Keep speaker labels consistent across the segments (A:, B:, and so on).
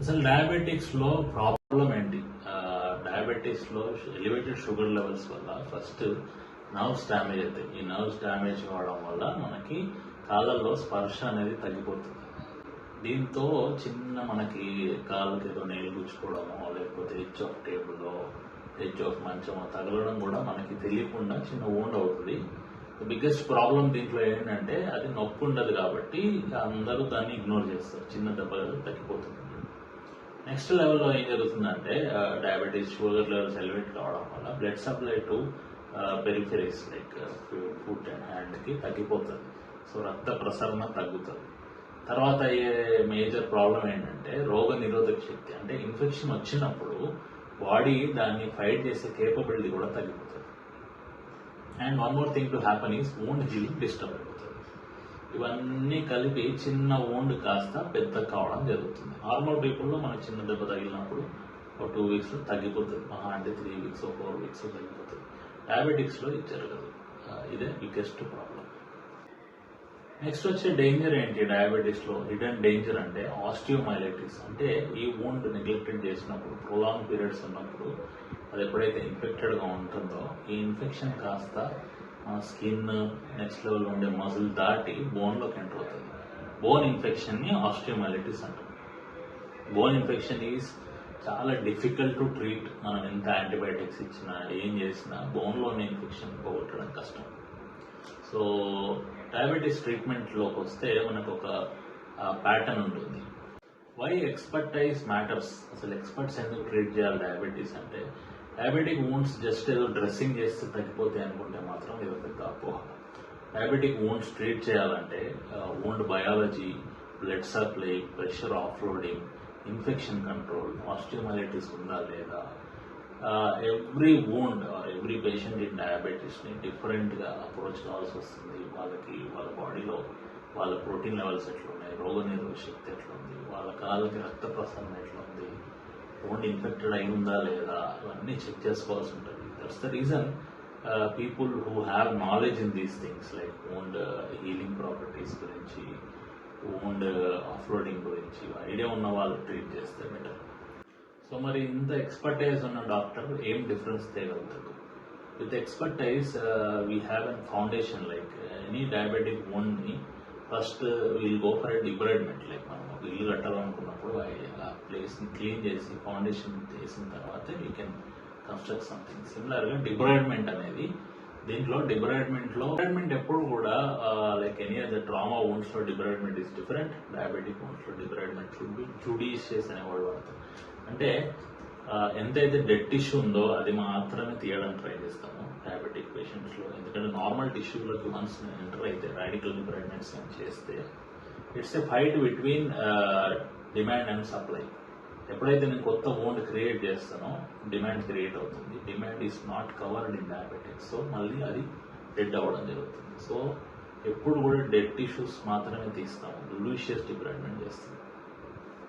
A: అసలు డయాబెటిక్స్లో ప్రాబ్లం ఏంటి? డయాబెటీస్లో elevated sugar levels వల్ల ఫస్ట్ నర్వ్స్ డ్యామేజ్ అవుతాయి. ఈ నర్వ్స్ డ్యామేజ్ అవ్వడం వల్ల మనకి కాళ్ళల్లో స్పర్శ అనేది తగ్గిపోతుంది. దీంతో చిన్న మనకి కాళ్ళకి ఏదో నెయిల్ గుచ్చుకోవడమో లేకపోతే హెచ్ ఆఫ్ టేబుల్లో హెచ్ ఆఫ్ మంచమో తగలడం కూడా మనకి తెలియకుండా చిన్న వూండ్ అవుతుంది. బిగ్గెస్ట్ ప్రాబ్లం దీంట్లో ఏంటంటే అది నొప్పి ఉండదు కాబట్టి అందరూ దాన్ని ఇగ్నోర్ చేస్తారు. చిన్న దెబ్బ తగ్గిపోతుంది. నెక్స్ట్ లెవెల్లో ఏం జరుగుతుందంటే డయాబెటీస్ షుగర్ లెవెల్స్ ఎలివేట్ కావడం వల్ల blood supply to peripheries like foot and హ్యాండ్కి తగ్గిపోతుంది. సో రక్త ప్రసరణ తగ్గుతుంది. తర్వాత అయ్యే మేజర్ ప్రాబ్లం ఏంటంటే రోగ నిరోధక శక్తి, అంటే ఇన్ఫెక్షన్ వచ్చినప్పుడు బాడీ దాన్ని ఫైట్ చేసే కేపబిలిటీ కూడా తగ్గిపోతుంది. And one more thing to happen is wound healing disturb అయిపోతుంది. ఇవన్నీ కలిపి చిన్న వూండ్ కాస్త పెద్ద కావడం జరుగుతుంది. నార్మల్ పీపుల్లో మనకు చిన్న దెబ్బ తగిలినప్పుడు ఒక 2 weeks తగ్గిపోతుంది, మహా అంటే 3 weeks 4 weeks తగ్గిపోతుంది. డయాబెటిక్స్లో ఇది జరగదు. ఇదే బిగ్గెస్ట్ ప్రాబ్లం. నెక్స్ట్ వచ్చే డేంజర్ ఏంటి డయాబెటీస్లో? హిడెన్ డేంజర్ అంటే ఆస్టియోమైలైటిస్. అంటే ఈ వూండ్ నెగ్లెక్టెడ్ చేసినప్పుడు ప్రొలాంగ్ పీరియడ్స్ ఉన్నప్పుడు అది ఎప్పుడైతే ఇన్ఫెక్టెడ్గా ఉంటుందో ఈ ఇన్ఫెక్షన్ కాస్త స్కిన్ నెక్స్ట్ లెవెల్ ఉండే మజిల్ దాటి బోన్లోకి ఎంటర్ అవుతుంది. బోన్ ఇన్ఫెక్షన్ని ఆస్టియోమైలైటిస్ అంటారు. బోన్ ఇన్ఫెక్షన్ ఈజ్ చాలా డిఫికల్ట్ టు ట్రీట్. మనం ఎంత యాంటీబయాటిక్స్ ఇచ్చినా ఏం చేసినా బోన్లోని ఇన్ఫెక్షన్ పోగొట్టడం కష్టం. సో డయాబెటీస్ ట్రీట్మెంట్లోకి వస్తే మనకు ఒక ప్యాటర్న్ ఉంటుంది. Why expertise matters. అసలు ఎక్స్పర్ట్స్ ఎందుకు ట్రీట్ చేయాలి డయాబెటీస్ అంటే, డయాబెటిక్ వూండ్స్ జస్ట్ ఏదో డ్రెస్సింగ్ చేస్తే తగ్గిపోతాయి అనుకుంటే మాత్రం ఇది పెద్ద అపోహ. డయాబెటిక్ వూండ్స్ ట్రీట్ చేయాలంటే wound biology, blood supply, pressure offloading, infection control, osteomyelitis ఉందా లేదా, every wound or every patient in డయాబెటీస్ని డిఫరెంట్గా అప్రోచ్ కావాల్సి వస్తుంది. వాళ్ళకి వాళ్ళ బాడీలో వాళ్ళ ప్రోటీన్ లెవెల్స్ ఎట్లా ఉన్నాయి, రోగ నిరోధక శక్తి ఎట్లా ఉంది, వాళ్ళ కాళ్ళకి రక్త ప్రసరణ ఎట్లా ఉంది, వూండ్ ఇన్ఫెక్టెడ్ అయి ఉందా లేదా, ఇవన్నీ చెక్ చేసుకోవాల్సి ఉంటుంది. That's the reason people who have knowledge in these things like wound healing properties గురించి, వూండ్ ఆఫ్లోడింగ్ గురించి ఐడియా ఉన్న వాళ్ళు ట్రీట్ చేస్తే బెటర్. సో మరి ఇంత ఎక్స్పర్టైజ్ ఉన్న డాక్టర్ ఏం డిఫరెన్స్ తేగలుగుతారు? With expertise we have an foundation. Like any diabetic వూండ్ని first we'll go for a debridement. Like మనం ఒక ఇల్లు కట్టాలనుకున్నప్పుడు ఆ ప్లేస్ని క్లీన్ చేసి ఫౌండేషన్ చేసిన తర్వాత వీ కెన్ కన్స్ట్రక్ట్ సంథింగ్. సిమిలర్గా డిబ్రైడ్మెంట్ అనేది దీంట్లో డిబ్రైడ్మెంట్ ఎప్పుడు కూడా లైక్ ఎనీ అదర్ ట్రామా వూండ్స్లో డిబ్రైడ్మెంట్ ఈస్ డిఫరెంట్. డయాబెటిక్ వూండ్స్లో డిబ్రైడ్మెంట్ షుడ్ బి జుడిషియస్ అనే వర్డ్ వాడతాం. అంటే ఎంతైతే డెడ్ టిష్యూ ఉందో అది మాత్రమే తీయడానికి ట్రై చేస్తాము డయాబెటిక్ పేషెంట్స్లో. ఎందుకంటే నార్మల్ టిష్యూలోకి వన్స్ ఎంటర్ అయితే రాడికల్ డిబ్రైడ్మెంట్స్ చేస్తే it's a fight between demand and supply. ఎప్పుడైతే నేను కొత్త వూండ్ క్రియేట్ చేస్తానో డిమాండ్ క్రియేట్ అవుతుంది. Demand is not covered in diabetics. So మళ్ళీ అది డెడ్ అవ్వడం జరుగుతుంది. సో ఎప్పుడు కూడా డెడ్ టిష్యూస్ మాత్రమే తీస్తాము, జుడిషియస్ డిబ్రైడ్మెంట్ చేస్తాము.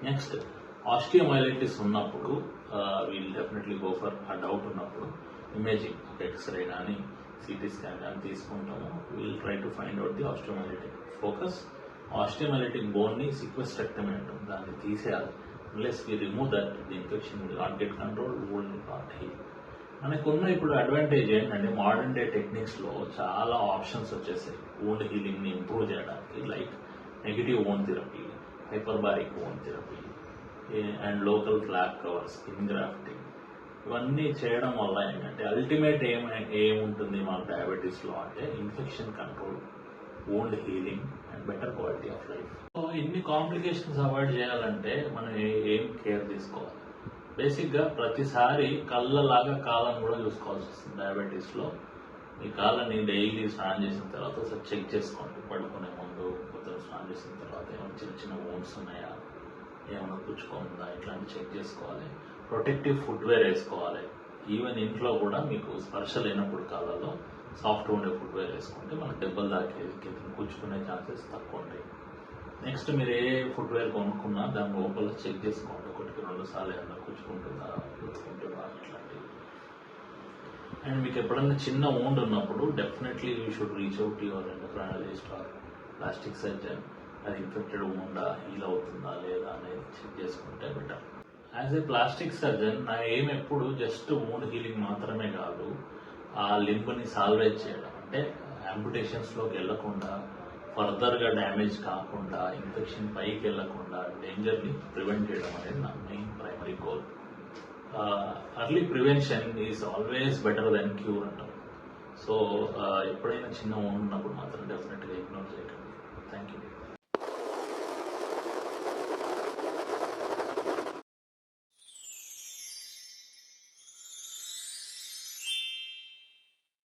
A: నెక్స్ట్ ఆస్టియోమైలైటిస్ ఉన్నప్పుడు వీల్ డెఫినెట్లీ గో ఫర్ ఆ డౌట్ ఉన్నప్పుడు ఇమేజింగ్, ఎక్స్రే కానీ సిటీ స్కాన్ కానీ తీసుకుంటాము. We'll try to find out the osteomyelitic focus. Osteomyelitic బోన్ని సిక్వెస్ట్రెక్టమీ అంటాం, దాన్ని తీసేయాలి. unless we remove that, the infection will not get controlled, wound will not heal. మనకున్న ఇప్పుడు అడ్వాంటేజ్ ఏంటంటే మోడర్న్ డే టెక్నిక్స్లో చాలా ఆప్షన్స్ వచ్చేసాయి వూండ్ హీలింగ్ని ఇంప్రూవ్ చేయడానికి. Like negative wound therapy, hyperbaric wound therapy and local flop cover, skin grafting, ఇవన్నీ చేయడం వల్ల ఏంటంటే అల్టిమేట్ ఏముంటుంది మన డయాబెటీస్లో అంటే infection control, wound healing and better quality of life. So ఇన్ని కాంప్లికేషన్స్ అవాయిడ్ చేయాలంటే మనం ఏం కేర్ తీసుకోవాలి? బేసిక్గా ప్రతిసారి కళ్ళలాగా కాళ్ళని కూడా చూసుకోవాల్సి వస్తుంది డయాబెటీస్లో. ఈ కాళ్ళని డైలీ స్నానం చేసిన తర్వాత ఒకసారి చెక్ చేసుకోండి. పడుకునే ముందు కొత్త స్నానం చేసిన తర్వాత ఏమైనా చిన్న చిన్న వూండ్స్ ఉన్నాయా, ఏమైనా పుచ్చుకుందా, ఇట్లాంటి చెక్ చేసుకోవాలి. ప్రొటెక్టివ్ ఫుట్వేర్ వేసుకోవాలి. ఈవెన్ ఇంట్లో కూడా మీకు స్పర్శ లేనప్పుడు కాళ్ళలో సాఫ్ట్ ఉండే ఫుట్వేర్ వేసుకుంటే మనకు దెబ్బలు దాకేది కూర్చుకునే ఛాన్సెస్ తక్కువ ఉంటాయి. నెక్స్ట్ మీరు ఏ ఫుట్వేర్ కొనుక్కున్నా దాని లోపల చెక్ చేసుకోండి. 1-2 సార్లు ఏమన్నా కూర్చుకుంటుందా, కూర్చుకుంటుందా ఇట్లాంటివి. అండ్ మీకు ఎప్పుడన్నా చిన్న వూండ్ ఉన్నప్పుడు definitely you should reach out your endocrinologist or plastic surgeon అది ఇన్ఫెక్టెడ్ ఉందా, హీల్ అవుతుందా లేదా అనేది చెక్ చేసుకుంటే better. As a plastic surgeon నా ఏం ఎప్పుడు జస్ట్ వూండ్ హీలింగ్ మాత్రమే కాదు, ఆ లింబ్ని సాల్వేజ్ చేయడం, అంటే అంపుటేషన్స్లోకి వెళ్లకుండా, ఫర్దర్గా డ్యామేజ్ కాకుండా, ఇన్ఫెక్షన్ పైకి వెళ్లకుండా డేంజర్ని ప్రివెంట్ చేయడం అనేది నా main primary goal. Early prevention is always better then cure అంటారు. సో ఎప్పుడైనా చిన్న వూండ్ ఉన్నప్పుడు మాత్రం డెఫినెట్గా ఇగ్నోర్ చేయకండి. Thank you.